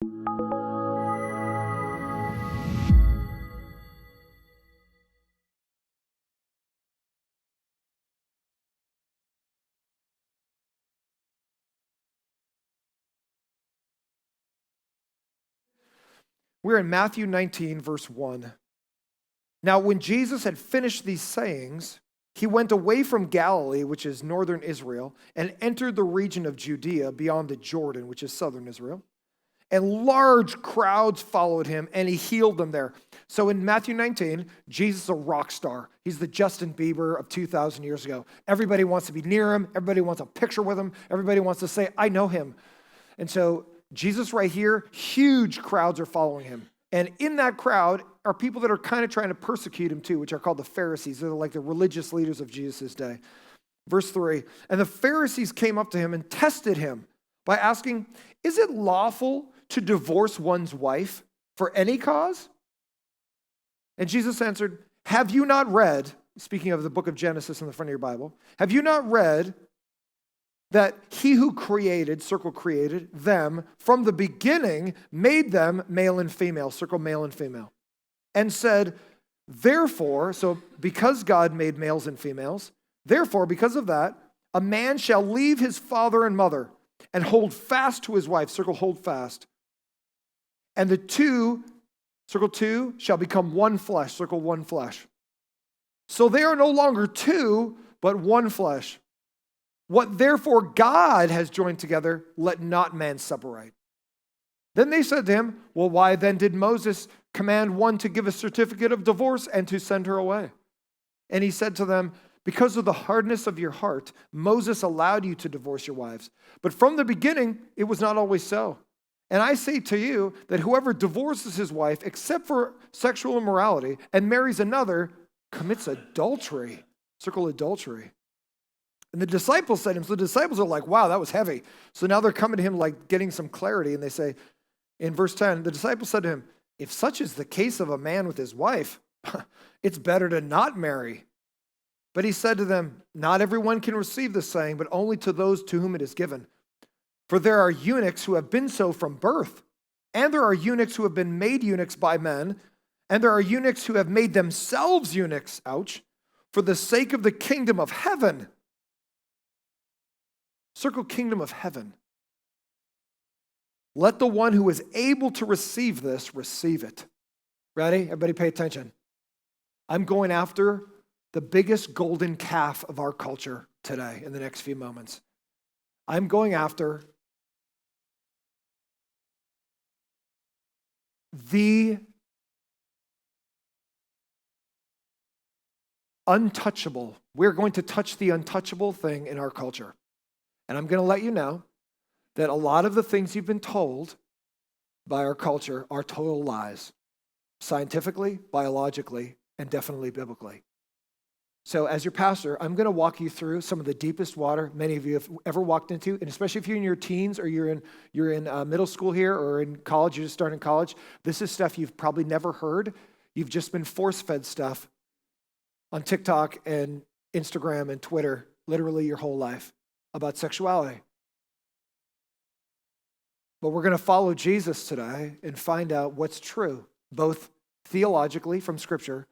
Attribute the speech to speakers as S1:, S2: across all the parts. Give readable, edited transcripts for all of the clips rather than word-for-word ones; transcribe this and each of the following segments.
S1: We're in Matthew 19, verse 1. Now, when Jesus had finished these sayings, he went away from Galilee, which is northern Israel, and entered the region of Judea beyond the Jordan, which is southern Israel. And large crowds followed him, and he healed them there. So in Matthew 19, Jesus is a rock star. He's the Justin Bieber of 2,000 years ago. Everybody wants to be near him. Everybody wants a picture with him. Everybody wants to say, I know him. And so Jesus right here, huge crowds are following him. And in that crowd are people that are kind of trying to persecute him too, which are called the Pharisees. They're like the religious leaders of Jesus' day. Verse 3, and the Pharisees came up to him and tested him by asking, is it lawful to divorce one's wife for any cause? And Jesus answered, have you not read, speaking of the book of Genesis in the front of your Bible, have you not read that he who created, circle created, them from the beginning made them male and female, circle male and female, and said, therefore, so because God made males and females, therefore, because of that, a man shall leave his father and mother and hold fast to his wife, circle hold fast, and the two, circle two, shall become one flesh, circle one flesh. So they are no longer two, but one flesh. What therefore God has joined together, let not man separate. Then they said to him, well, why then did Moses command one to give a certificate of divorce and to send her away? And he said to them, because of the hardness of your heart, Moses allowed you to divorce your wives. But from the beginning, it was not always so. And I say to you that whoever divorces his wife, except for sexual immorality, and marries another, commits adultery. Circle adultery. And the disciples said to him, so the disciples are like, wow, that was heavy. So now they're coming to him like getting some clarity. And they say, in verse 10, the disciples said to him, if such is the case of a man with his wife, it's better to not marry. But he said to them, not everyone can receive this saying, but only to those to whom it is given. For there are eunuchs who have been so from birth, and there are eunuchs who have been made eunuchs by men, and there are eunuchs who have made themselves eunuchs, ouch, for the sake of the kingdom of heaven. Circle kingdom of heaven. Let the one who is able to receive this, receive it. Ready? Everybody pay attention. I'm going after the biggest golden calf of our culture today in the next few moments. I'm going after the untouchable. We're going to touch the untouchable thing in our culture. And I'm going to let you know that a lot of the things you've been told by our culture are total lies, scientifically, biologically, and definitely biblically. So as your pastor, I'm going to walk you through some of the deepest water many of you have ever walked into, and especially if you're in your teens or you're in middle school here or in college, you're just starting college. This is stuff you've probably never heard. You've just been force-fed stuff on TikTok and Instagram and Twitter literally your whole life about sexuality. But we're going to follow Jesus today and find out what's true, both theologically from Scripture,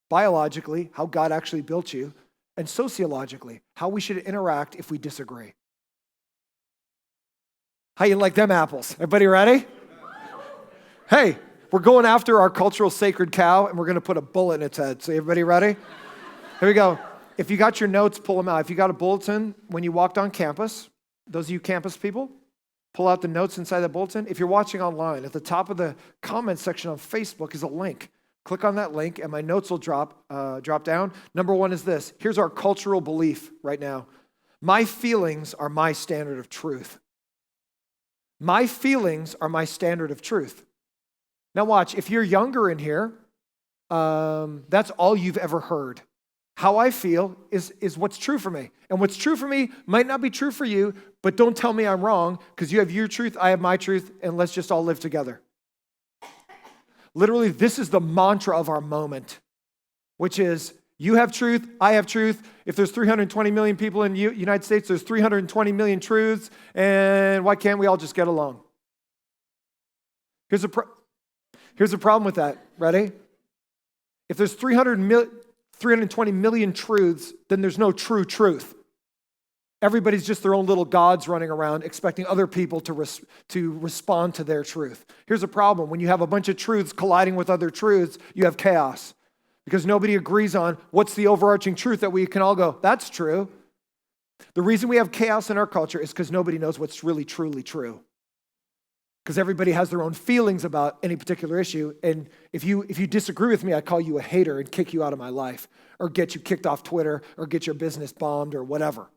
S1: biologically, how God actually built you, and sociologically, how we should interact if we disagree. How you like them apples? Everybody ready? Hey, we're going after our cultural sacred cow, and we're going to put a bullet in its head. So everybody ready? Here we go. If you got your notes, pull them out. If you got a bulletin when you walked on campus, those of you campus people, pull out the notes inside the bulletin. If you're watching online, at the top of the comment section on Facebook is a link. Click on that link, and my notes will drop down. Number one is this. Here's our cultural belief right now. My feelings are my standard of truth. My feelings are my standard of truth. Now watch, if you're younger in here, that's all you've ever heard. How I feel is what's true for me. And what's true for me might not be true for you, but don't tell me I'm wrong, because you have your truth, I have my truth, and let's just all live together. Literally, this is the mantra of our moment, which is you have truth, I have truth. If there's 320 million people in the United States, there's 320 million truths, and why can't we all just get along? Here's a problem with that. Ready? If there's 320 million truths, then there's no true truth. Everybody's just their own little gods running around expecting other people to respond to their truth. Here's a problem. When you have a bunch of truths colliding with other truths, you have chaos because nobody agrees on what's the overarching truth that we can all go, that's true. The reason we have chaos in our culture is because nobody knows what's really truly true. Because everybody has their own feelings about any particular issue. And if you disagree with me, I call you a hater and kick you out of my life or get you kicked off Twitter or get your business bombed or whatever.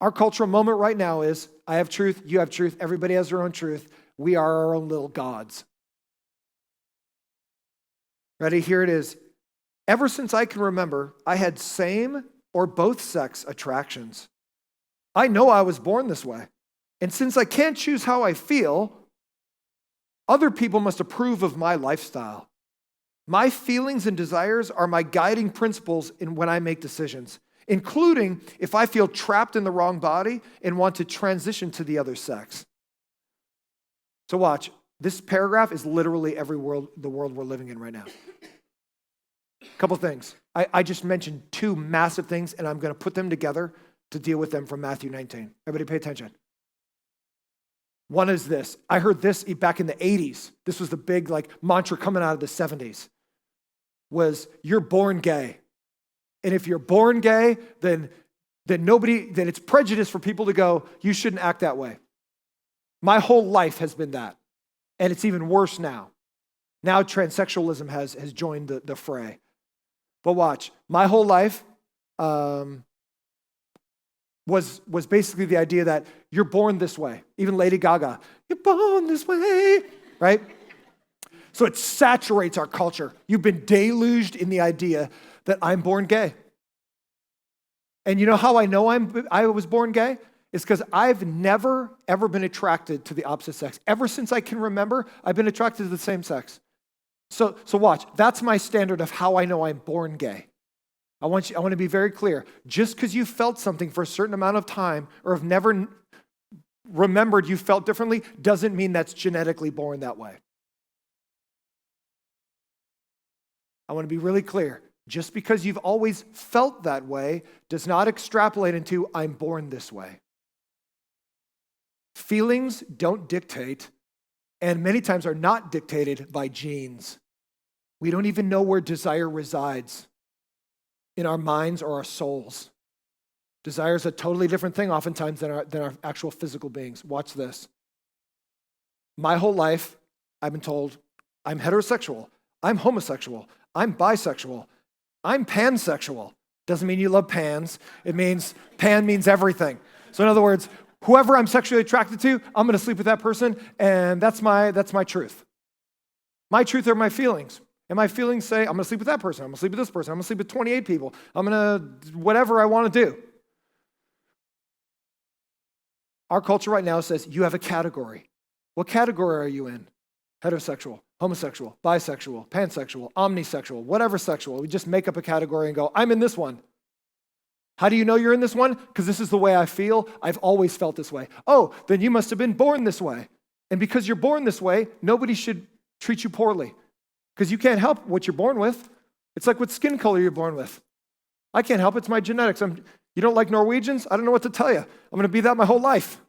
S1: Our cultural moment right now is, I have truth, you have truth, everybody has their own truth. We are our own little gods. Ready? Here it is. Ever since I can remember, I had same or both sex attractions. I know I was born this way. And since I can't choose how I feel, other people must approve of my lifestyle. My feelings and desires are my guiding principles in when I make decisions, including if I feel trapped in the wrong body and want to transition to the other sex. So watch, this paragraph is literally the world we're living in right now. A couple things. I just mentioned two massive things, and I'm going to put them together to deal with them from Matthew 19. Everybody pay attention. One is this. I heard this back in the 80s. This was the big mantra coming out of the 70s. Was you're born gay. And if you're born gay, then it's prejudice for people to go, you shouldn't act that way. My whole life has been that. And it's even worse now. Now transsexualism has joined the fray. But watch, my whole life was basically the idea that you're born this way. Even Lady Gaga, you're born this way, right? So it saturates our culture. You've been deluged in the idea that I'm born gay. And you know how I know I was born gay? It's because I've never, ever been attracted to the opposite sex. Ever since I can remember, I've been attracted to the same sex. So watch, that's my standard of how I know I'm born gay. I want to be very clear. Just because you felt something for a certain amount of time or have never remembered you felt differently doesn't mean that's genetically born that way. I want to be really clear. Just because you've always felt that way does not extrapolate into I'm born this way. Feelings don't dictate, and many times are not dictated by genes. We don't even know where desire resides in our minds or our souls. Desire is a totally different thing oftentimes than our actual physical beings. Watch this. My whole life, I've been told I'm heterosexual, I'm homosexual, I'm bisexual, I'm pansexual. Doesn't mean you love pans. It means pan means everything. So in other words, whoever I'm sexually attracted to, I'm going to sleep with that person, and that's my truth. My truth are my feelings. And my feelings say, I'm going to sleep with that person, I'm going to sleep with this person, I'm going to sleep with 28 people, I'm going to whatever I want to do. Our culture right now says, you have a category. What category are you in? Heterosexual, homosexual, bisexual, pansexual, omnisexual, whatever sexual. We just make up a category and go, I'm in this one. How do you know you're in this one? Because this is the way I feel. I've always felt this way. Oh, then you must have been born this way. And because you're born this way, nobody should treat you poorly. Because you can't help what you're born with. It's like what skin color you're born with. I can't help it. It's my genetics. You don't like Norwegians? I don't know what to tell you. I'm going to be that my whole life.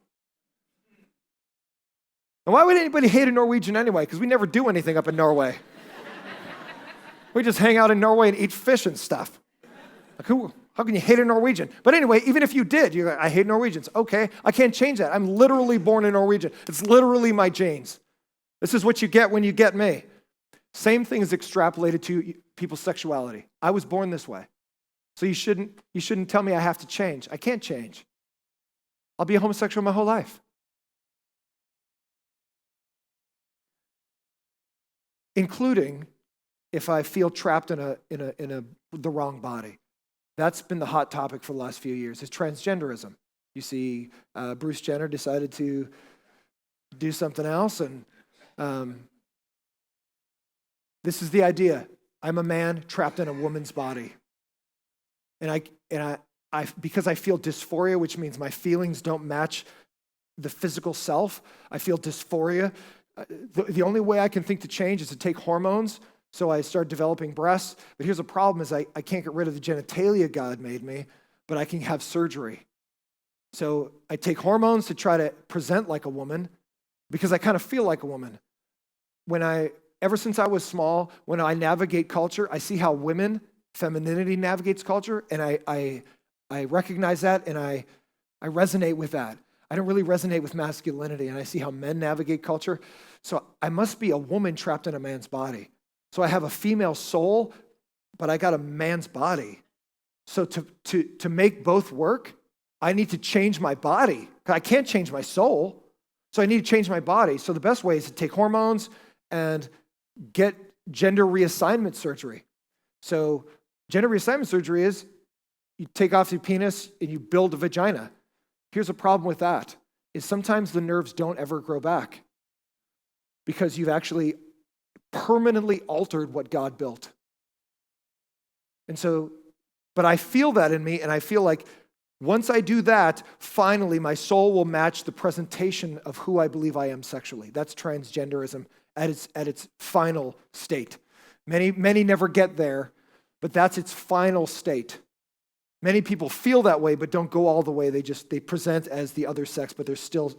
S1: And why would anybody hate a Norwegian anyway? Because we never do anything up in Norway. We just hang out in Norway and eat fish and stuff. Like, how can you hate a Norwegian? But anyway, even if you did, you're like, I hate Norwegians. Okay, I can't change that. I'm literally born a Norwegian. It's literally my genes. This is what you get when you get me. Same thing is extrapolated to people's sexuality. I was born this way. So you shouldn't tell me I have to change. I can't change. I'll be a homosexual my whole life. Including if I feel trapped in the wrong body. That's been the hot topic for the last few years, is transgenderism. You see, Bruce Jenner decided to do something else, and this is the idea. I'm a man trapped in a woman's body. And I because I feel dysphoria, which means my feelings don't match the physical self, I feel dysphoria The only way I can think to change is to take hormones, so I start developing breasts. But here's the problem is I can't get rid of the genitalia God made me, but I can have surgery. So I take hormones to try to present like a woman because I kind of feel like a woman. Ever since I was small, when I navigate culture, I see how femininity navigates culture, and I recognize that, and I resonate with that. I don't really resonate with masculinity, and I see how men navigate culture. So I must be a woman trapped in a man's body. So I have a female soul, but I got a man's body. So to make both work, I need to change my body. I can't change my soul, so I need to change my body. So the best way is to take hormones and get gender reassignment surgery. So gender reassignment surgery is you take off your penis and you build a vagina. Here's a problem with that, is sometimes the nerves don't ever grow back because you've actually permanently altered what God built. And so, but I feel that in me, and I feel like once I do that, finally my soul will match the presentation of who I believe I am sexually. That's transgenderism at its final state. Many never get there, but that's its final state. Many people feel that way, but don't go all the way. They present as the other sex, but they're still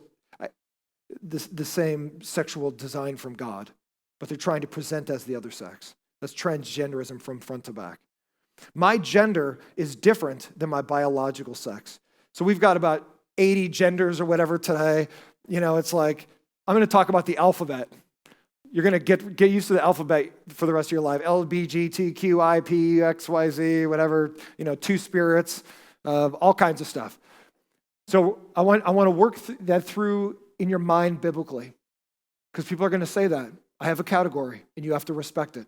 S1: the same sexual design from God, but they're trying to present as the other sex. That's transgenderism from front to back. My gender is different than my biological sex. So we've got about 80 genders or whatever today. It's like, I'm going to talk about the alphabet. You're going to get used to the alphabet for the rest of your life. L, B, G, T, Q, I, P, X, Y, Z, whatever, two spirits, all kinds of stuff. So I want to work that through in your mind biblically, because people are going to say that. I have a category, and you have to respect it.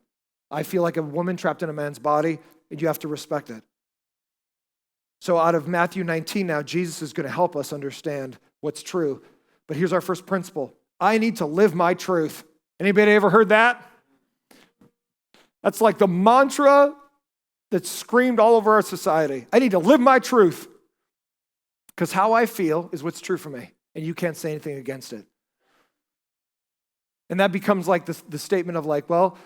S1: I feel like a woman trapped in a man's body, and you have to respect it. So out of Matthew 19 now, Jesus is going to help us understand what's true. But here's our first principle. I need to live my truth. Anybody ever heard that? That's like the mantra that's screamed all over our society. I need to live my truth because how I feel is what's true for me, and you can't say anything against it. And that becomes like the statement of like, well,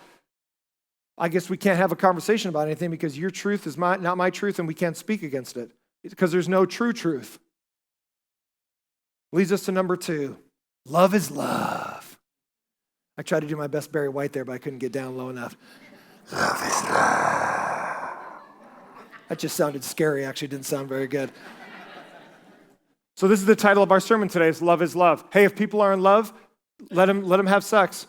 S1: I guess we can't have a conversation about anything because your truth is not my truth, and we can't speak against it because there's no true truth. Leads us to number 2. Love is love. I tried to do my best Barry White there, but I couldn't get down low enough. Love is love. That just sounded scary, actually didn't sound very good. So this is the title of our sermon today, is Love is Love. Hey, if people are in love, let them have sex.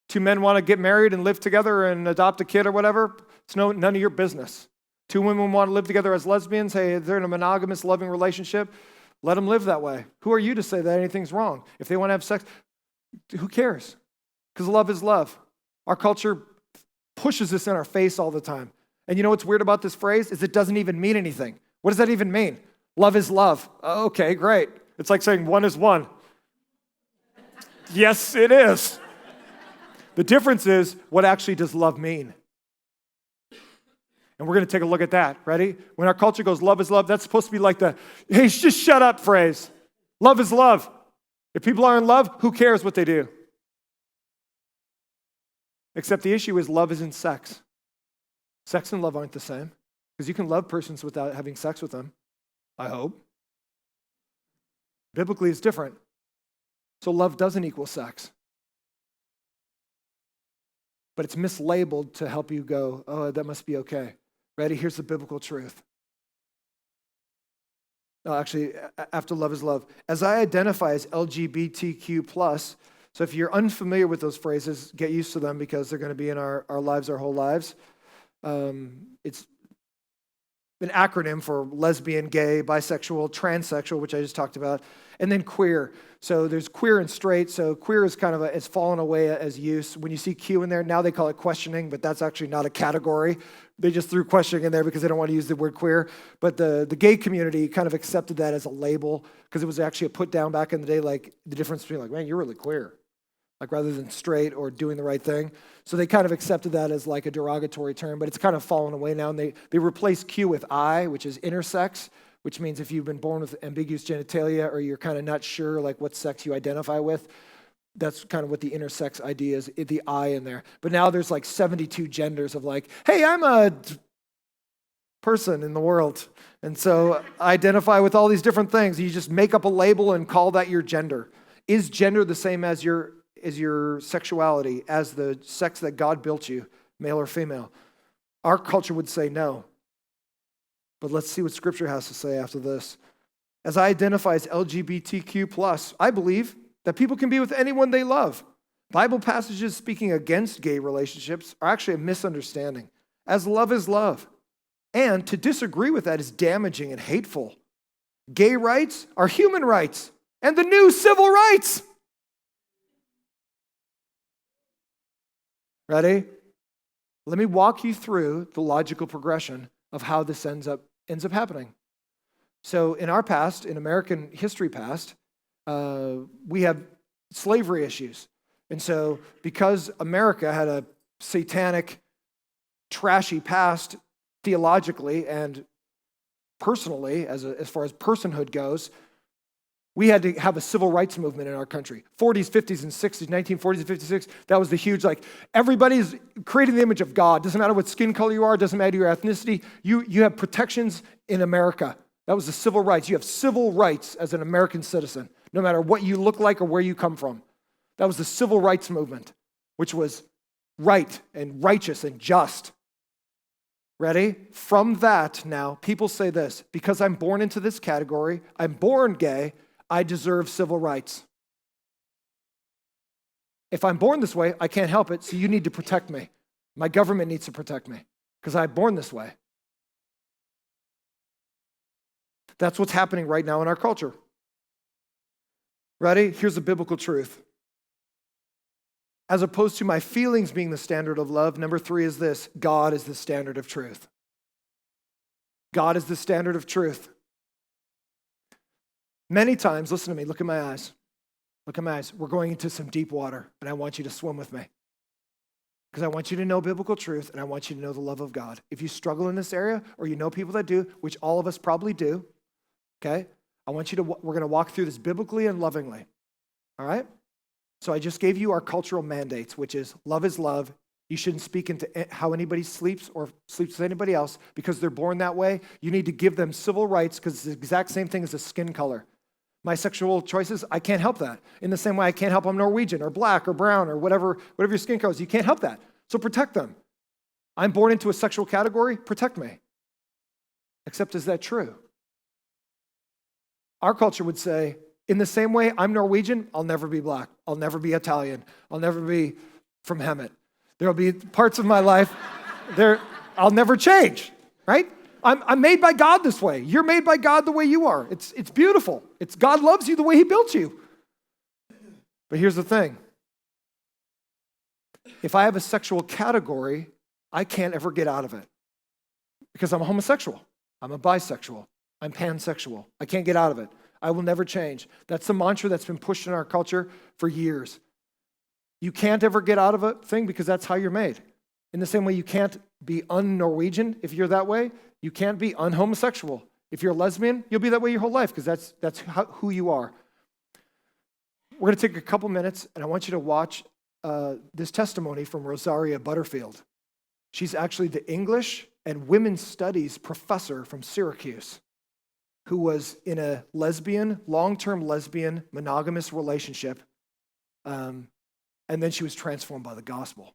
S1: 2 men want to get married and live together and adopt a kid or whatever, it's none of your business. 2 women want to live together as lesbians, hey, they're in a monogamous, loving relationship, let them live that way. Who are you to say that anything's wrong? If they want to have sex, who cares? Because love is love. Our culture pushes this in our face all the time. And you know what's weird about this phrase is it doesn't even mean anything. What does that even mean? Love is love. Okay, great. It's like saying 1 is 1. Yes, it is. The difference is, what actually does love mean? And we're going to take a look at that. Ready? When our culture goes, love is love, that's supposed to be like the, hey, just shut up phrase. Love is love. If people are in love, who cares what they do? Except the issue is love isn't sex. Sex and love aren't the same. Because you can love persons without having sex with them, I hope. Biblically, it's different. So love doesn't equal sex. But it's mislabeled to help you go, oh, that must be okay. Ready? Here's the biblical truth. No, actually, after love is love. As I identify as LGBTQ+, so if you're unfamiliar with those phrases, get used to them because they're going to be in our lives our whole lives. It's an acronym for lesbian, gay, bisexual, transsexual, which I just talked about, and then queer. So there's queer and straight. So queer is kind of it's fallen away as use. When you see Q in there, now they call it questioning, but that's actually not a category. They just threw questioning in there because they don't want to use the word queer. But the gay community kind of accepted that as a label because it was actually a put down back in the day, like the difference between like, man, you're really queer. Like rather than straight or doing the right thing. So they kind of accepted that as like a derogatory term, but it's kind of fallen away now. And they replaced Q with I, which is intersex, which means if you've been born with ambiguous genitalia or you're kind of not sure like what sex you identify with, That's kind of what the intersex idea is, the I in there. But now there's like 72 genders of like, hey, I'm a person in the world. And so I identify with all these different things. You just make up a label and call that your gender. Is gender the same as your sexuality, as the sex that God built you, male or female? Our culture would say no. But let's see what Scripture has to say after this. As I identify as LGBTQ+, I believe that people can be with anyone they love. Bible passages speaking against gay relationships are actually a misunderstanding, as love is love. And to disagree with that is damaging and hateful. Gay rights are human rights and the new civil rights. Ready? Let me walk you through the logical progression of how this ends up happening. So in our past, in American history past, we have slavery issues. And so because America had a satanic, trashy past theologically and personally, as far as personhood goes, we had to have a civil rights movement in our country. 40s, 50s, and 60s, 1940s and 56, that was the huge, like, everybody's creating the image of God. Doesn't matter what skin color you are, doesn't matter your ethnicity. You have protections in America. That was the civil rights. You have civil rights as an American citizen, no matter what you look like or where you come from. That was the civil rights movement, which was right and righteous and just. Ready? From that now, people say this, because I'm born into this category, I'm born gay, I deserve civil rights. If I'm born this way, I can't help it, so you need to protect me. My government needs to protect me because I'm born this way. That's what's happening right now in our culture. Ready? Here's the biblical truth. As opposed to my feelings being the standard of love, number 3 is this: God is the standard of truth. God is the standard of truth. Many times, listen to me, look at my eyes. Look at my eyes. We're going into some deep water, and I want you to swim with me. Because I want you to know biblical truth, and I want you to know the love of God. If you struggle in this area, or you know people that do, which all of us probably do, okay? We're going to walk through this biblically and lovingly, all right? So I just gave you our cultural mandates, which is love. You shouldn't speak into how anybody sleeps or sleeps with anybody else because they're born that way. You need to give them civil rights because it's the exact same thing as a skin color. My sexual choices, I can't help that. In the same way I can't help I'm Norwegian or black or brown or whatever your skin color is. You can't help that. So protect them. I'm born into a sexual category, protect me. Except is that true? Our culture would say, in the same way I'm Norwegian, I'll never be black. I'll never be Italian. I'll never be from Hemet. There'll be parts of my life I'll never change, right? I'm made by God this way. You're made by God the way you are. It's beautiful. It's God loves you the way he built you. But here's the thing. If I have a sexual category, I can't ever get out of it because I'm a homosexual. I'm a bisexual. I'm pansexual. I can't get out of it. I will never change. That's the mantra that's been pushed in our culture for years. You can't ever get out of a thing because that's how you're made. In the same way you can't be un-Norwegian if you're that way, you can't be un-homosexual. If you're a lesbian, you'll be that way your whole life because that's who you are. We're going to take a couple minutes and I want you to watch this testimony from Rosaria Butterfield. She's actually the English and Women's Studies professor from Syracuse who was in a long-term lesbian, monogamous relationship, and then she was transformed by the gospel.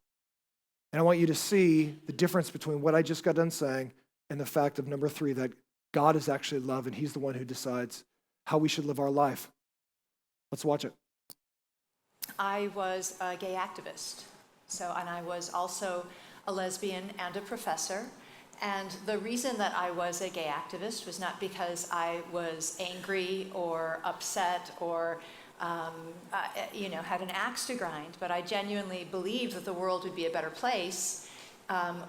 S1: And I want you to see the difference between what I just got done saying and the fact of number 3, that God is actually love and he's the one who decides how we should live our life. Let's watch it.
S2: I was a gay activist, and I was also a lesbian and a professor. And the reason that I was a gay activist was not because I was angry or upset or had an axe to grind, but I genuinely believed that the world would be a better place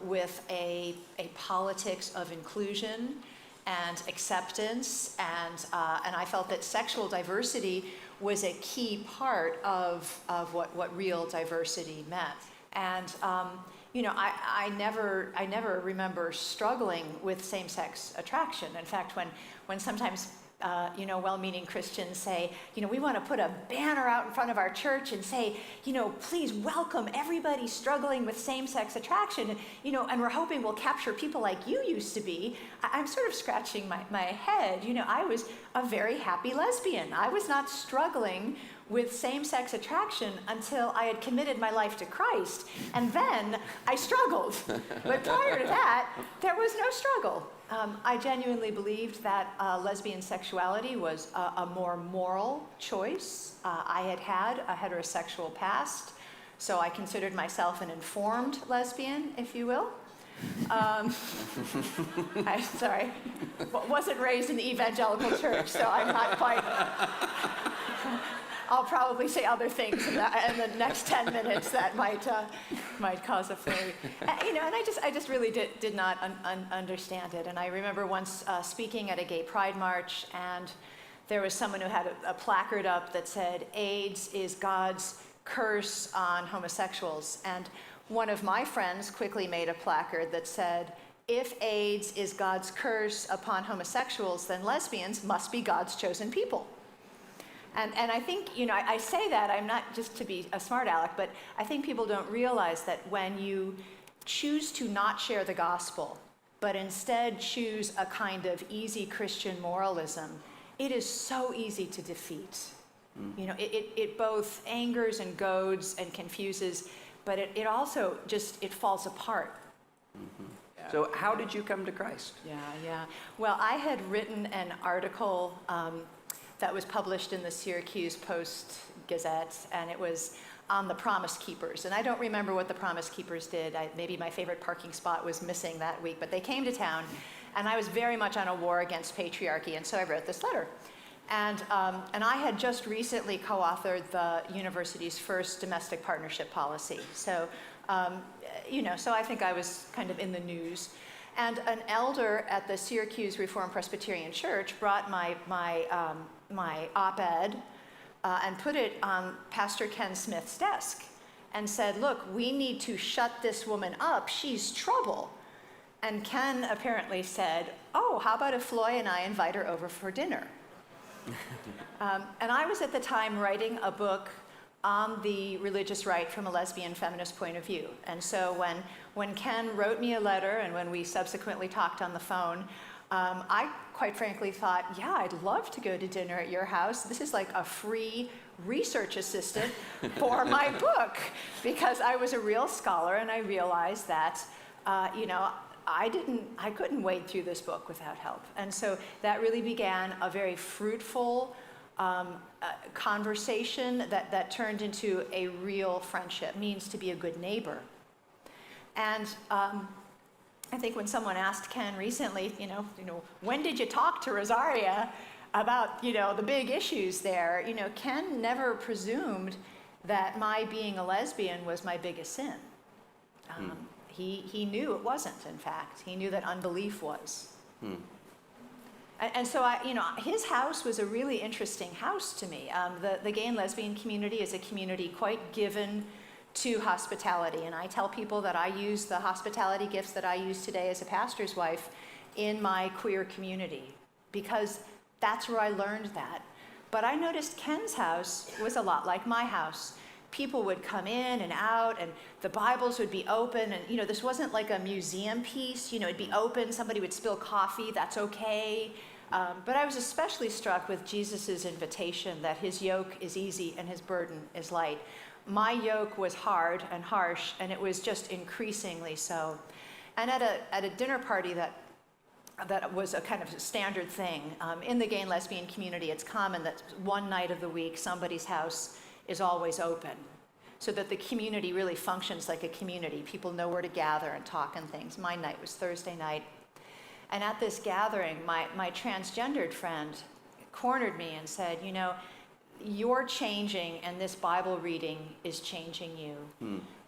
S2: with a politics of inclusion and acceptance, and I felt that sexual diversity was a key part of what real diversity meant. And I never remember struggling with same-sex attraction. In fact, when sometimes well-meaning Christians say, we want to put a banner out in front of our church and say, please welcome everybody struggling with same-sex attraction, and we're hoping we'll capture people like you used to be. I'm sort of scratching my head. I was a very happy lesbian. I was not struggling with same-sex attraction until I had committed my life to Christ, and then I struggled. But prior to that, there was no struggle. I genuinely believed that lesbian sexuality was a more moral choice. I had a heterosexual past, so I considered myself an informed lesbian, if you will. Sorry, wasn't raised in the evangelical church, so I'm not quite. I'll probably say other things in the next 10 minutes that might cause a flurry. And I just really did not understand it. And I remember once speaking at a gay pride march, and there was someone who had a placard up that said, "AIDS is God's curse on homosexuals." And one of my friends quickly made a placard that said, "If AIDS is God's curse upon homosexuals, then lesbians must be God's chosen people." And I think, I say that, I'm not just to be a smart aleck, but I think people don't realize that when you choose to not share the gospel, but instead choose a kind of easy Christian moralism, it is so easy to defeat. It both angers and goads and confuses, but it also it falls apart.
S3: Yeah. So how did you come to Christ?
S2: Yeah. Well, I had written an article that was published in the Syracuse Post-Gazette, and it was on the Promise Keepers. And I don't remember what the Promise Keepers did. Maybe my favorite parking spot was missing that week, but they came to town, and I was very much on a war against patriarchy, and so I wrote this letter. And I had just recently co-authored the university's first domestic partnership policy. So, so I think I was kind of in the news. And an elder at the Syracuse Reformed Presbyterian Church brought my op-ed and put it on Pastor Ken Smith's desk and said, "Look, we need to shut this woman up. She's trouble." And Ken apparently said, "Oh, how about if Floy and I invite her over for dinner?" And I was at the time writing a book on the religious right from a lesbian feminist point of view. And so when Ken wrote me a letter and when we subsequently talked on the phone, I quite frankly thought, yeah, I'd love to go to dinner at your house. This is like a free research assistant for my book, because I was a real scholar and I realized that, I couldn't wade through this book without help. And so that really began a very fruitful conversation that turned into a real friendship. Means to be a good neighbor. And I think when someone asked Ken recently, when did you talk to Rosaria about, the big issues there? Ken never presumed that my being a lesbian was my biggest sin. He knew it wasn't, in fact. He knew that unbelief was. And so, his house was a really interesting house to me. The gay and lesbian community is a community quite given to hospitality. And I tell people that I use the hospitality gifts that I use today as a pastor's wife in my queer community, because that's where I learned that. But I noticed Ken's house was a lot like my house. People would come in and out, and the Bibles would be open, and this wasn't like a museum piece. It'd be open, somebody would spill coffee, that's okay. But I was especially struck with Jesus's invitation that his yoke is easy and his burden is light. My yoke was hard and harsh, and it was just increasingly so. And at a dinner party that was a kind of standard thing. In the gay and lesbian community, it's common that one night of the week somebody's house is always open, so that the community really functions like a community. People know where to gather and talk and things. My night was Thursday night. And at this gathering, my transgendered friend cornered me and said, you're changing, and this Bible reading is changing you.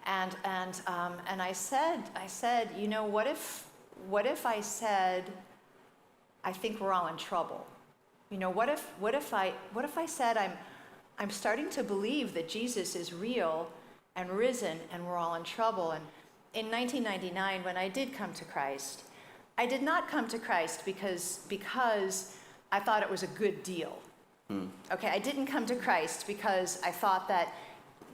S2: And I said, what if I said, I think we're all in trouble? What if I said I'm starting to believe that Jesus is real and risen, and we're all in trouble? And in 1999, when I did come to Christ, I did not come to Christ because I thought it was a good deal. Okay, I didn't come to Christ because I thought that,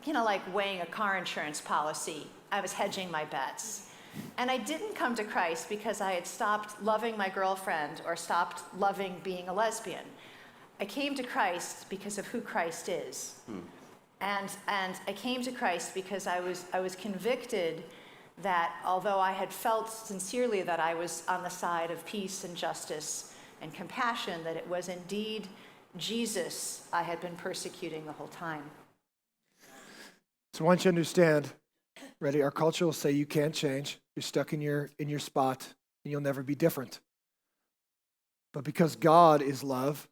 S2: like weighing a car insurance policy, I was hedging my bets. And I didn't come to Christ because I had stopped loving my girlfriend or stopped loving being a lesbian. I came to Christ because of who Christ is. And I came to Christ because I was convicted that although I had felt sincerely that I was on the side of peace and justice and compassion, that it was indeed Jesus I had been persecuting the whole time.
S1: So I want you to understand, ready? Our culture will say you can't change. You're stuck in your spot, and you'll never be different. But because God is love,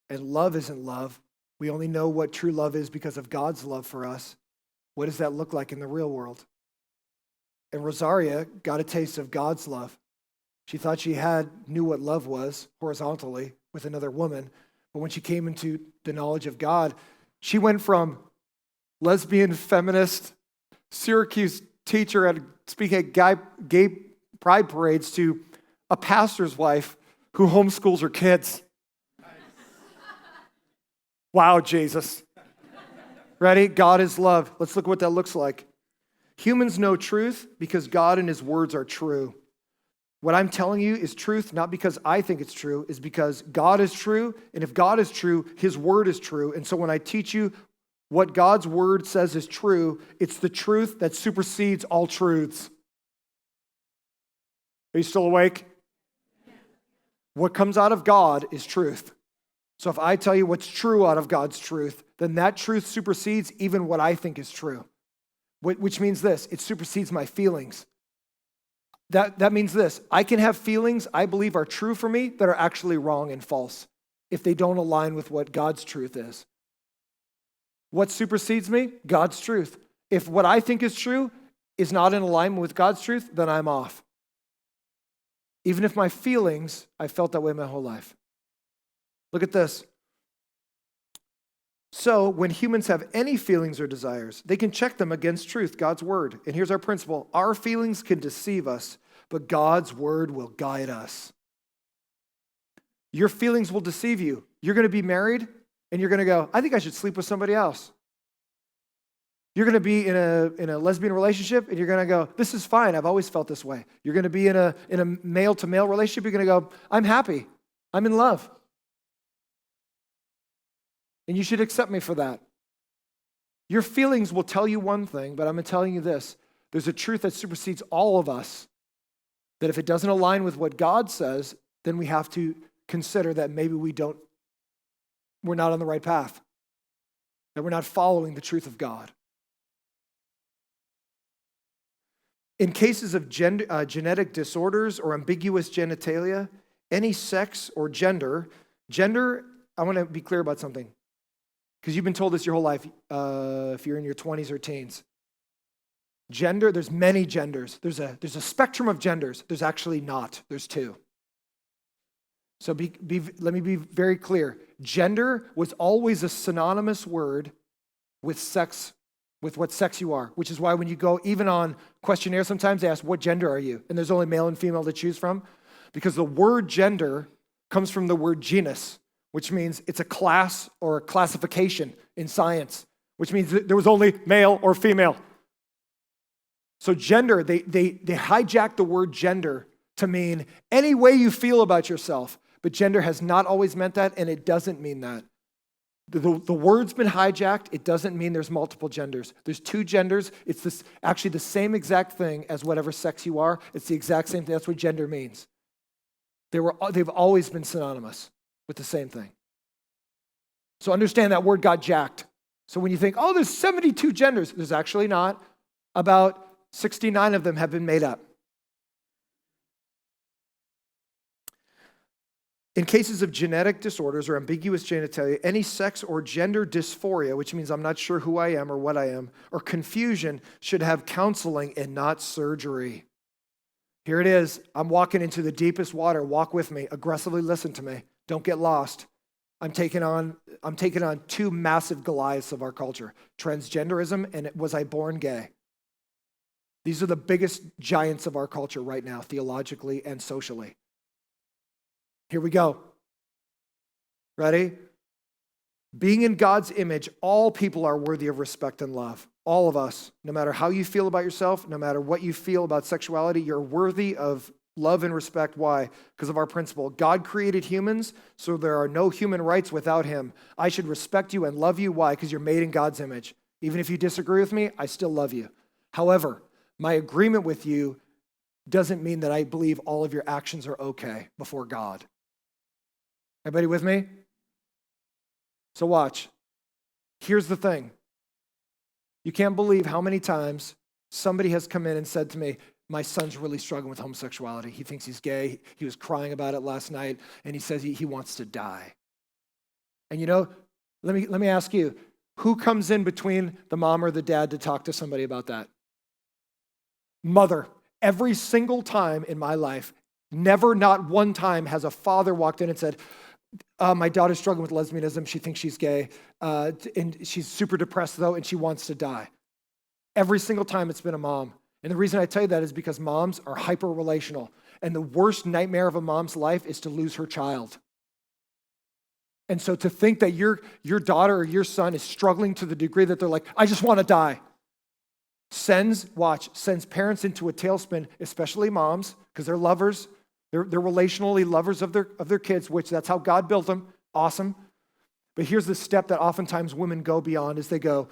S1: and love isn't love, we only know what true love is because of God's love for us. What does that look like in the real world? And Rosaria got a taste of God's love. She thought she knew what love was horizontally with another woman. But when she came into the knowledge of God, she went from lesbian, feminist, Syracuse teacher speaking at gay pride parades to a pastor's wife who homeschools her kids. Wow, Jesus. Ready? God is love. Let's look at what that looks like. Humans know truth because God and his words are true. What I'm telling you is truth, not because I think it's true, is because God is true. And if God is true, his word is true. And so when I teach you what God's word says is true, it's the truth that supersedes all truths. Are you still awake? What comes out of God is truth. So if I tell you what's true out of God's truth, then that truth supersedes even what I think is true. Which means this, it supersedes my feelings. That means this, I can have feelings I believe are true for me that are actually wrong and false if they don't align with what God's truth is. What supersedes me? God's truth. If what I think is true is not in alignment with God's truth, then I'm off. Even if my feelings, I felt that way my whole life. Look at this. So when humans have any feelings or desires, they can check them against truth, God's word. And here's our principle. Our feelings can deceive us, but God's word will guide us. Your feelings will deceive you. You're going to be married, and you're going to go, I think I should sleep with somebody else. You're going to be in a lesbian relationship, and you're going to go, this is fine. I've always felt this way. You're going to be in a male-to-male relationship. You're going to go, I'm happy. I'm in love. And you should accept me for that. Your feelings will tell you one thing, but I'm telling you this. There's a truth that supersedes all of us, that if it doesn't align with what God says, then we have to consider that maybe we're not on the right path, that we're not following the truth of God. In cases of genetic disorders or ambiguous genitalia, any sex or gender, I want to be clear about something. Because you've been told this your whole life, if you're in your 20s or teens. Gender, there's many genders. There's a spectrum of genders. There's actually not. There's two. So let me be very clear. Gender was always a synonymous word with sex, with what sex you are, which is why when you go, even on questionnaires, sometimes they ask, what gender are you? And there's only male and female to choose from. Because the word gender comes from the word genus, which means it's a class or a classification in science, which means that there was only male or female. So gender, they hijacked the word gender to mean any way you feel about yourself, but gender has not always meant that, and it doesn't mean that. The word's been hijacked. It doesn't mean there's multiple genders. There's two genders. It's actually the same exact thing as whatever sex you are. It's the exact same thing. That's what gender means. They've always been synonymous with the same thing. So understand that word got jacked. So when you think, oh, there's 72 genders, there's actually not. About 69 of them have been made up. In cases of genetic disorders or ambiguous genitalia, any sex or gender dysphoria, which means I'm not sure who I am or what I am, or confusion should have counseling and not surgery. Here it is. I'm walking into the deepest water. Walk with me. Aggressively listen to me. Don't get lost. I'm taking on two massive Goliaths of our culture, transgenderism and was I born gay. These are the biggest giants of our culture right now, theologically and socially. Here we go. Ready? Being in God's image, all people are worthy of respect and love. All of us, no matter how you feel about yourself, no matter what you feel about sexuality, you're worthy of love and respect. Why? Because of our principle. God created humans, so there are no human rights without him. I should respect you and love you. Why? Because you're made in God's image. Even if you disagree with me, I still love you. However, my agreement with you doesn't mean that I believe all of your actions are okay before God. Everybody with me? So watch. Here's the thing. You can't believe how many times somebody has come in and said to me, my son's really struggling with homosexuality. He thinks he's gay. He was crying about it last night, and he says he wants to die. And let me ask you, who comes in between the mom or the dad to talk to somebody about that? Mother. Every single time in my life, never, not one time has a father walked in and said, my daughter's struggling with lesbianism. She thinks she's gay, and she's super depressed, though, and she wants to die. Every single time it's been a mom. And the reason I tell you that is because moms are hyper-relational, and the worst nightmare of a mom's life is to lose her child. And so to think that your daughter or your son is struggling to the degree that they're like, I just want to die, sends parents into a tailspin, especially moms, because they're lovers. They're relationally lovers of their kids, which that's how God built them. Awesome. But here's the step that oftentimes women go beyond is they go,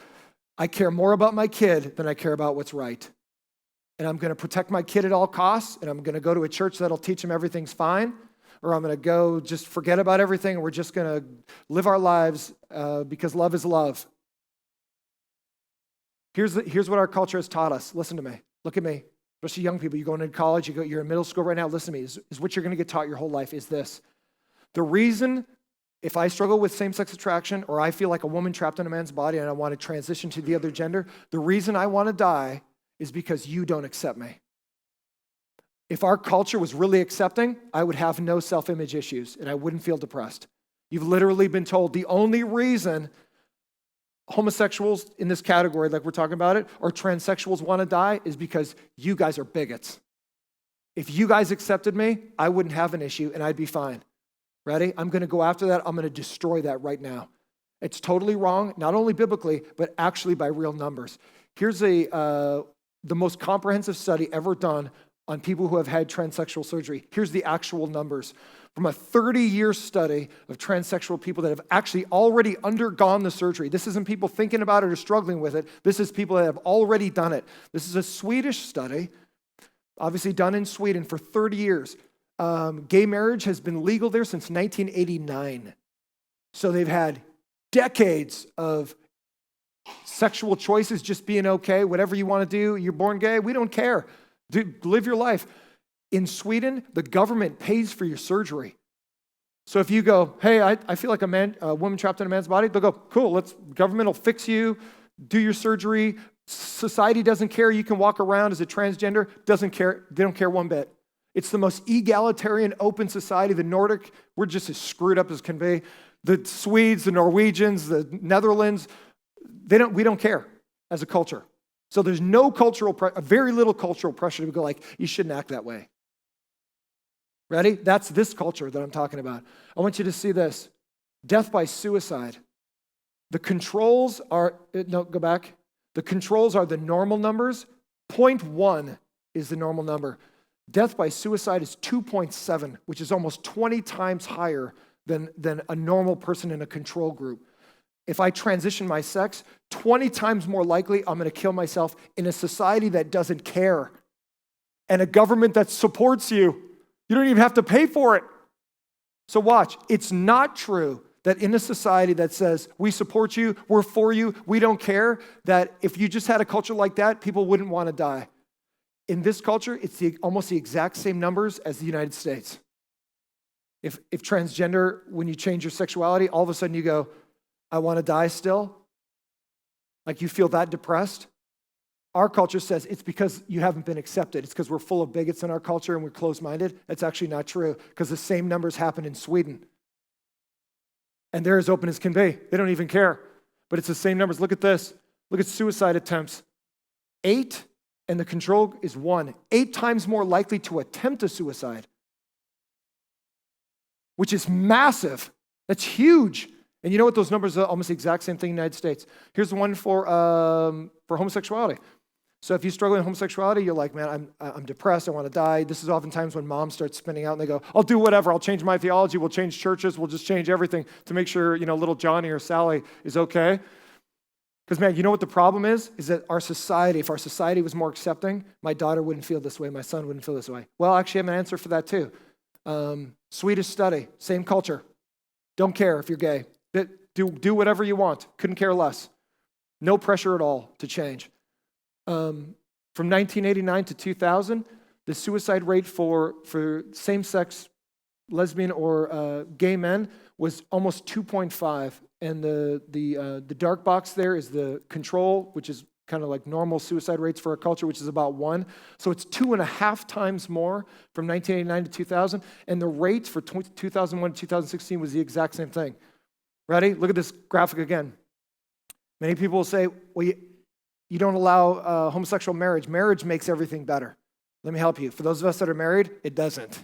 S1: I care more about my kid than I care about what's right. And I'm going to protect my kid at all costs, and I'm going to go to a church that'll teach him everything's fine, or I'm going to go just forget about everything, and we're just going to live our lives because love is love. Here's what our culture has taught us. Listen to me. Look at me. Especially young people. You're going into college. You're in middle school right now. Listen to me. Is what you're going to get taught your whole life is this. The reason if I struggle with same-sex attraction or I feel like a woman trapped in a man's body and I want to transition to the other gender, the reason I want to die is because you don't accept me. If our culture was really accepting, I would have no self-image issues and I wouldn't feel depressed. You've literally been told the only reason homosexuals in this category, like we're talking about it, or transsexuals want to die is because you guys are bigots. If you guys accepted me, I wouldn't have an issue and I'd be fine. Ready? I'm going to go after that. I'm going to destroy that right now. It's totally wrong, not only biblically, but actually by real numbers. Here's the most comprehensive study ever done on people who have had transsexual surgery. Here's the actual numbers. From a 30-year study of transsexual people that have actually already undergone the surgery. This isn't people thinking about it or struggling with it. This is people that have already done it. This is a Swedish study, obviously done in Sweden for 30 years. Gay marriage has been legal there since 1989. So they've had decades of sexual choices just being okay. Whatever you want to do, you're born gay, we don't care. Live your life. In Sweden, the government pays for your surgery. So if you go, hey, I feel like a woman trapped in a man's body, they'll go, cool, government will fix you, do your surgery. Society doesn't care. You can walk around as a transgender, doesn't care. They don't care one bit. It's the most egalitarian, open society. The Nordic, we're just as screwed up as can be. The Swedes, the Norwegians, the Netherlands, we don't care as a culture. So there's no very little cultural pressure to go like, you shouldn't act that way. Ready? That's this culture that I'm talking about. I want you to see this. Death by suicide. The controls are, go back. The controls are the normal numbers. 0.1 is the normal number. Death by suicide is 2.7, which is almost 20 times higher than a normal person in a control group. If I transition my sex, 20 times more likely I'm going to kill myself in a society that doesn't care and a government that supports you. You don't even have to pay for it. So watch, it's not true that in a society that says, we support you, we're for you, we don't care, that if you just had a culture like that, people wouldn't want to die. In this culture, it's almost the exact same numbers as the United States. If transgender, when you change your sexuality, all of a sudden you go, I want to die still? Like you feel that depressed? Our culture says it's because you haven't been accepted. It's because we're full of bigots in our culture and we're closed-minded. That's actually not true because the same numbers happen in Sweden. And they're as open as can be. They don't even care. But it's the same numbers. Look at this. Look at suicide attempts. 8, and the control is 1. 8 times more likely to attempt a suicide, which is massive. That's huge. And you know what? Those numbers are almost the exact same thing in the United States. Here's the one for homosexuality. So if you struggle with homosexuality, you're like, man, I'm depressed, I want to die. This is oftentimes when moms start spinning out and they go, I'll do whatever, I'll change my theology, we'll change churches, we'll just change everything to make sure, little Johnny or Sally is okay. Because man, you know what the problem is? Is that our society, if our society was more accepting, my daughter wouldn't feel this way, my son wouldn't feel this way. Well, actually, I have an answer for that too. Swedish study, same culture. Don't care if you're gay. Do whatever you want. Couldn't care less. No pressure at all to change. From 1989 to 2000, the suicide rate for same-sex lesbian or gay men was almost 2.5, and the dark box there is the control, which is kind of like normal suicide rates for a culture, which is about 1. So it's 2.5 times more from 1989 to 2000, and the rate for 2001 to 2016 was the exact same thing. Ready? Look at this graphic again. Many people will say, well, you don't allow homosexual marriage. Marriage makes everything better. Let me help you. For those of us that are married, it doesn't.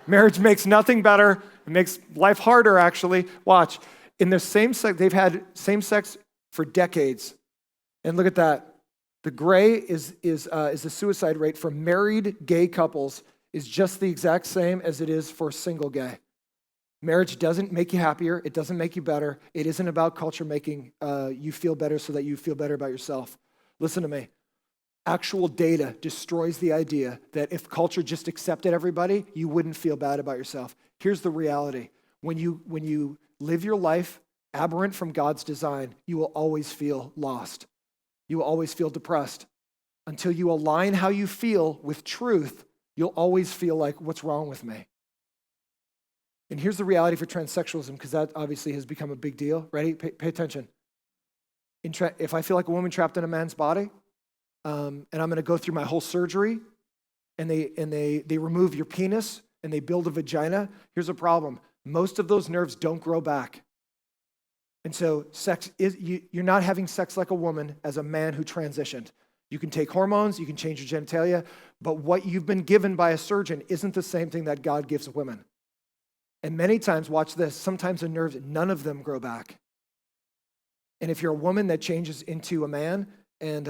S1: Marriage makes nothing better. It makes life harder, actually. Watch. In the same sex, they've had same sex for decades. And look at that. The gray is the suicide rate for married gay couples is just the exact same as it is for single gay. Marriage doesn't make you happier. It doesn't make you better. It isn't about culture making you feel better so that you feel better about yourself. Listen to me. Actual data destroys the idea that if culture just accepted everybody, you wouldn't feel bad about yourself. Here's the reality. When you live your life aberrant from God's design, you will always feel lost. You will always feel depressed. Until you align how you feel with truth, you'll always feel like, what's wrong with me? And here's the reality for transsexualism, because that obviously has become a big deal. Ready? Pay attention. If I feel like a woman trapped in a man's body, and I'm going to go through my whole surgery, and they remove your penis, and they build a vagina, here's a problem. Most of those nerves don't grow back. And so you're not having sex like a woman as a man who transitioned. You can take hormones, you can change your genitalia, but what you've been given by a surgeon isn't the same thing that God gives women. And many times, watch this, sometimes the nerves, none of them grow back. And if you're a woman that changes into a man and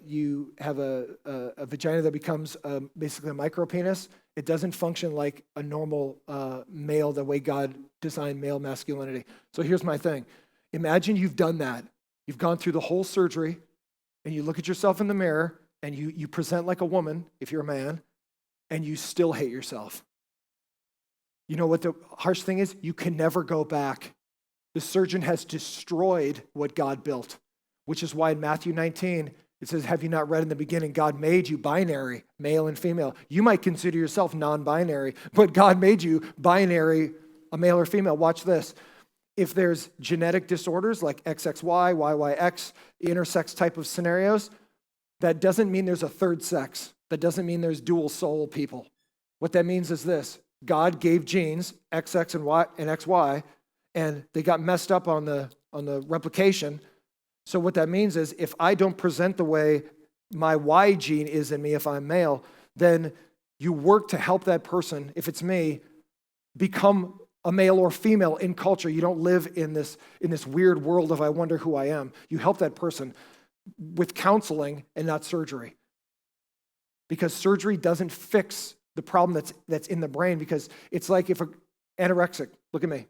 S1: you have a vagina that becomes basically a micropenis, it doesn't function like a normal male, the way God designed male masculinity. So here's my thing. Imagine you've done that. You've gone through the whole surgery, and you look at yourself in the mirror, and you present like a woman, if you're a man, and you still hate yourself. You know what the harsh thing is? You can never go back. The surgeon has destroyed what God built, which is why in Matthew 19, it says, have you not read in the beginning, God made you binary, male and female. You might consider yourself non-binary, but God made you binary, a male or female. Watch this. If there's genetic disorders like XXY, YYX, intersex type of scenarios, that doesn't mean there's a third sex. That doesn't mean there's dual soul people. What that means is this. God gave genes, XX and Y and XY, and they got messed up on the replication. So what that means is if I don't present the way my Y gene is in me, if I'm male, then you work to help that person, if it's me, become a male or female in culture. You don't live in this weird world of I wonder who I am. You help that person with counseling and not surgery. Because surgery doesn't fix the problem that's in the brain, because it's like if anorexic, look at me.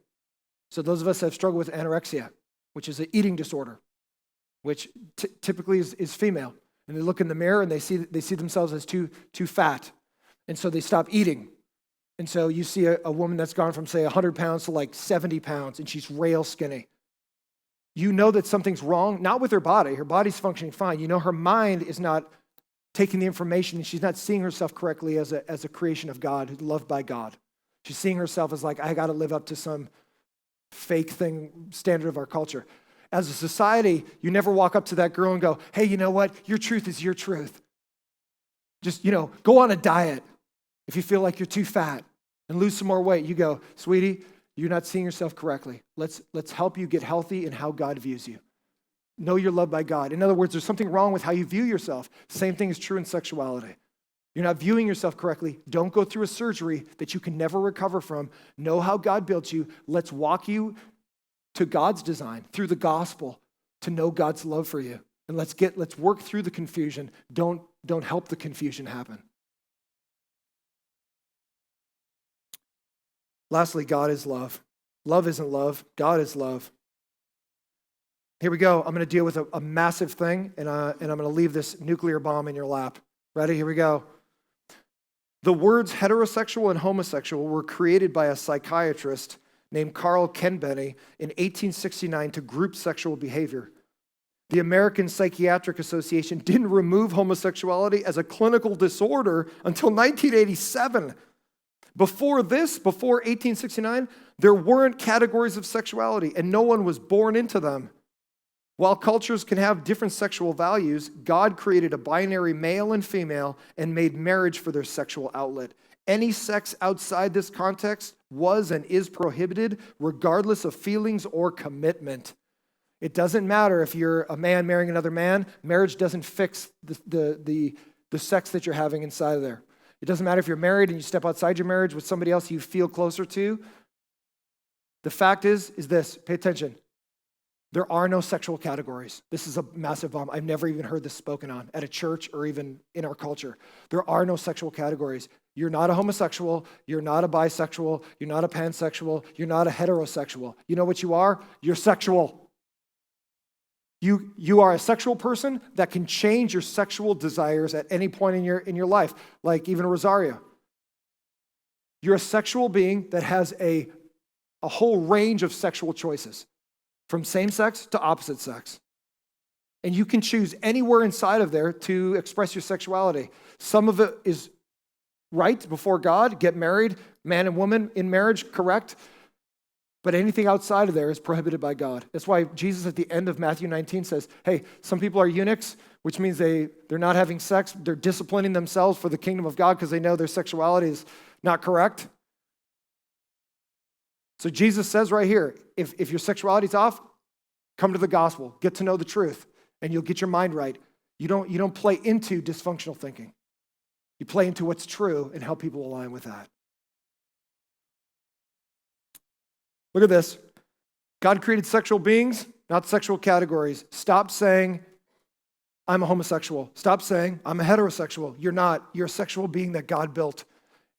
S1: So those of us that have struggled with anorexia, which is an eating disorder, which typically is female, and they look in the mirror and they see themselves as too fat, and so they stop eating. And so you see a woman that's gone from, say, 100 pounds to like 70 pounds, and she's rail skinny. You know that something's wrong, not with her body. Her body's functioning fine. You know her mind is not taking the information, and she's not seeing herself correctly as a creation of God, loved by God. She's seeing herself as like, I got to live up to some fake thing, standard of our culture. As a society, you never walk up to that girl and go, hey, you know what? Your truth is your truth. Just, go on a diet. If you feel like you're too fat and lose some more weight, you go, sweetie, you're not seeing yourself correctly. Let's help you get healthy in how God views you. Know you're loved by God. In other words, there's something wrong with how you view yourself. Same thing is true in sexuality. You're not viewing yourself correctly. Don't go through a surgery that you can never recover from. Know how God built you. Let's walk you to God's design through the gospel to know God's love for you. And let's work through the confusion. Don't help the confusion happen. Lastly, God is love. Love isn't love. God is love. Here we go. I'm going to deal with a massive thing, and I'm going to leave this nuclear bomb in your lap. Ready? Here we go. The words heterosexual and homosexual were created by a psychiatrist named Carl Kenbenny in 1869 to group sexual behavior. The American Psychiatric Association didn't remove homosexuality as a clinical disorder until 1987. Before 1869, there weren't categories of sexuality, and no one was born into them. While cultures can have different sexual values, God created a binary male and female and made marriage for their sexual outlet. Any sex outside this context was and is prohibited, regardless of feelings or commitment. It doesn't matter if you're a man marrying another man. Marriage doesn't fix the sex that you're having inside of there. It doesn't matter if you're married and you step outside your marriage with somebody else you feel closer to. The fact is this, pay attention. There are no sexual categories. This is a massive bomb. I've never even heard this spoken on at a church or even in our culture. There are no sexual categories. You're not a homosexual. You're not a bisexual. You're not a pansexual. You're not a heterosexual. You know what you are? You're sexual. You are a sexual person that can change your sexual desires at any point in your life, like even Rosario. You're a sexual being that has a whole range of sexual choices, from same sex to opposite sex. And you can choose anywhere inside of there to express your sexuality. Some of it is right before God, get married, man and woman in marriage, correct? But anything outside of there is prohibited by God. That's why Jesus at the end of Matthew 19 says, hey, some people are eunuchs, which means they're not having sex. They're disciplining themselves for the kingdom of God because they know their sexuality is not correct. So Jesus says right here, if your sexuality's off, come to the gospel, get to know the truth, and you'll get your mind right. You don't play into dysfunctional thinking. You play into what's true and help people align with that. Look at this. God created sexual beings, not sexual categories. Stop saying, I'm a homosexual. Stop saying, I'm a heterosexual. You're not. You're a sexual being that God built.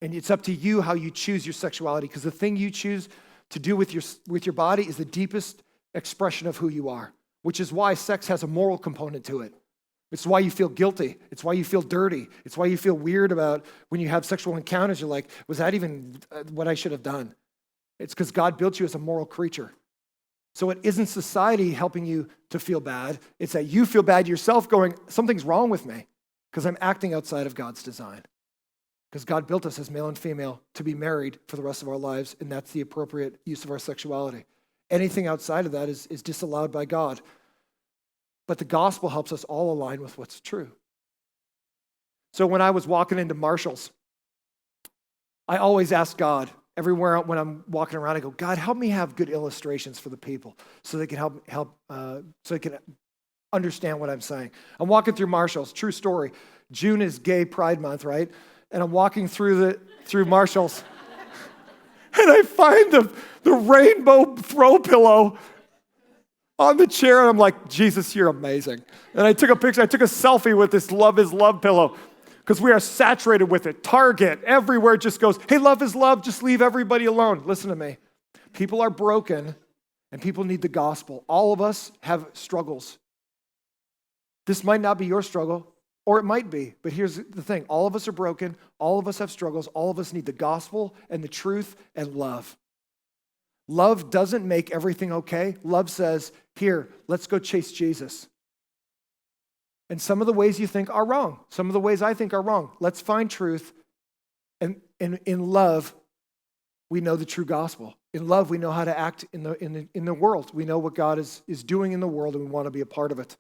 S1: And it's up to you how you choose your sexuality, because the thing you choose to do with your body is the deepest expression of who you are, which is why sex has a moral component to it. It's why you feel guilty. It's why you feel dirty. It's why you feel weird about when you have sexual encounters. You're like, was that even what I should have done? It's because God built you as a moral creature. So it isn't society helping you to feel bad. It's that you feel bad yourself going, something's wrong with me because I'm acting outside of God's design. Because God built us as male and female to be married for the rest of our lives, and that's the appropriate use of our sexuality. Anything outside of that is disallowed by God. But the gospel helps us all align with what's true. So when I was walking into Marshall's, I always ask God, everywhere when I'm walking around, I go, God, help me have good illustrations for the people so they can help so they can understand what I'm saying. I'm walking through Marshall's, true story. June is Gay Pride Month, right? And I'm walking through Marshall's, and I find the rainbow throw pillow on the chair, and I'm like, Jesus, you're amazing. And I took a picture, I took a selfie with this Love is Love pillow, because we are saturated with it. Target, everywhere just goes, hey, love is love, just leave everybody alone. Listen to me. People are broken, and people need the gospel. All of us have struggles. This might not be your struggle, or it might be, but here's the thing. All of us are broken. All of us have struggles. All of us need the gospel and the truth and love. Love doesn't make everything okay. Love says, here, let's go chase Jesus. And some of the ways you think are wrong. Some of the ways I think are wrong. Let's find truth. And in love, we know the true gospel. In love, we know how to act in the world. We know what God is doing in the world, and we want to be a part of it.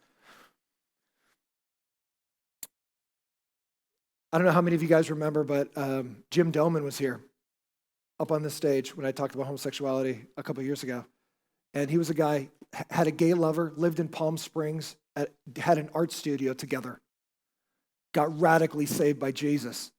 S1: I don't know how many of you guys remember, but Jim Doman was here up on this stage when I talked about homosexuality a couple of years ago. And he was a guy, had a gay lover, lived in Palm Springs, had an art studio together. got radically saved by Jesus.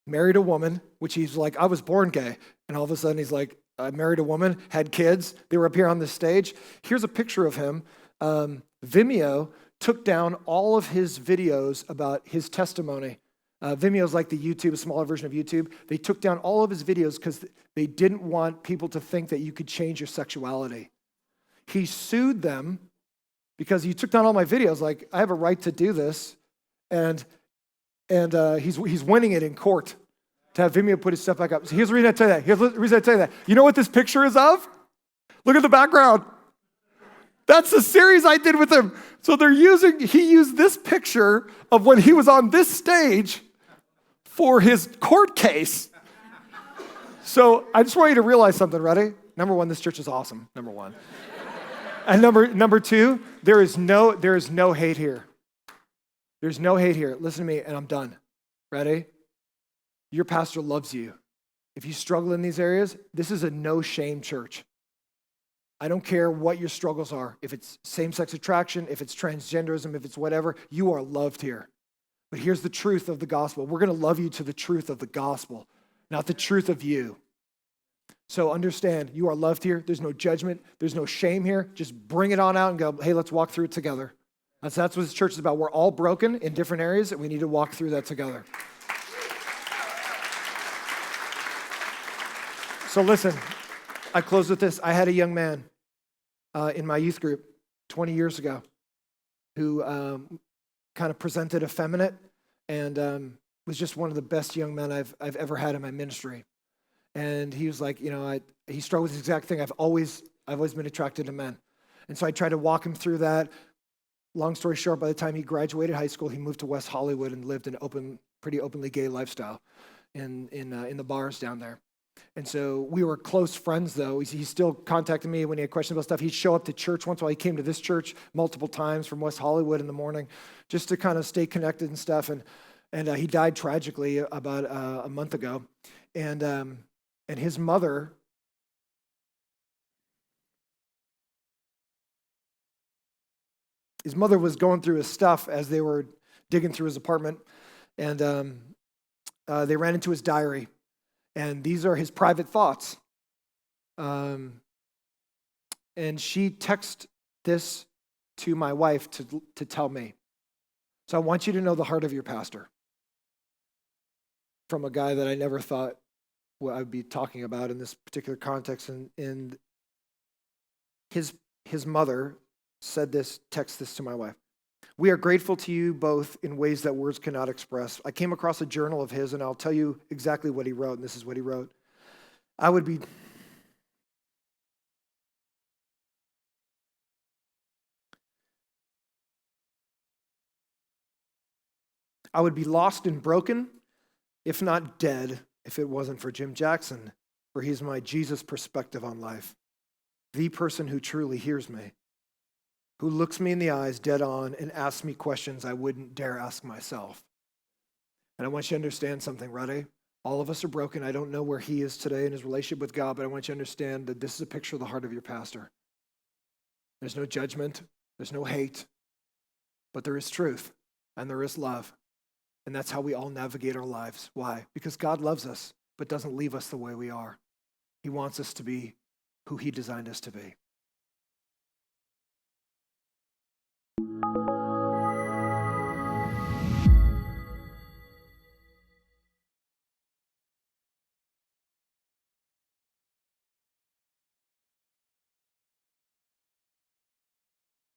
S1: Married a woman, which he's like, I was born gay. And all of a sudden he's like, I married a woman, had kids. They were up here on the stage. Here's a picture of him. Vimeo took down all of his videos about his testimony. Vimeo is like the YouTube, a smaller version of YouTube. They took down all of his videos because they didn't want people to think that you could change your sexuality. He sued them because you took down all my videos. Like, I have a right to do this. And he's winning it in court to have Vimeo put his stuff back up. So here's the reason I tell you that. Here's the reason I tell you that. You know what this picture is of? Look at the background. That's the series I did with him. So he used this picture of when he was on this stage for his court case. So I just want you to realize something, ready? Number one, this church is awesome, number one. And number two, there is no hate here. There's no hate here. Listen to me, and I'm done. Ready? Your pastor loves you. If you struggle in these areas, this is a no-shame church. I don't care what your struggles are. If it's same-sex attraction, if it's transgenderism, if it's whatever, you are loved here. But here's the truth of the gospel. We're going to love you to the truth of the gospel, not the truth of you. So understand, you are loved here. There's no judgment. There's no shame here. Just bring it on out and go, hey, let's walk through it together. That's what this church is about. We're all broken in different areas, and we need to walk through that together. So listen, I close with this. I had a young man in my youth group 20 years ago who kind of presented effeminate and was just one of the best young men I've ever had in my ministry. And he was like, he struggled with this exact thing. I've always been attracted to men. And so I tried to walk him through that. Long story short, by the time he graduated high school, he moved to West Hollywood and lived an pretty openly gay lifestyle in the bars down there. And so we were close friends, though. He still contacted me when he had questions about stuff. He'd show up to church once in a while. He came to this church multiple times from West Hollywood in the morning just to kind of stay connected and stuff. And he died tragically about a month ago. And his mother was going through his stuff as they were digging through his apartment. And they ran into his diary. And these are his private thoughts. And she texted this to my wife to tell me. So I want you to know the heart of your pastor from a guy that I never thought I would be talking about in this particular context. And his mother text this to my wife. We are grateful to you both in ways that words cannot express. I came across a journal of his, and I'll tell you exactly what he wrote, and this is what he wrote. I would be lost and broken, if not dead, if it wasn't for Jim Jackson, for he's my Jesus perspective on life, the person who truly hears me, who looks me in the eyes dead on and asks me questions I wouldn't dare ask myself. And I want you to understand something, ready? All of us are broken. I don't know where he is today in his relationship with God, but I want you to understand that this is a picture of the heart of your pastor. There's no judgment. There's no hate. But there is truth and there is love. And that's how we all navigate our lives. Why? Because God loves us, but doesn't leave us the way we are. He wants us to be who he designed us to be.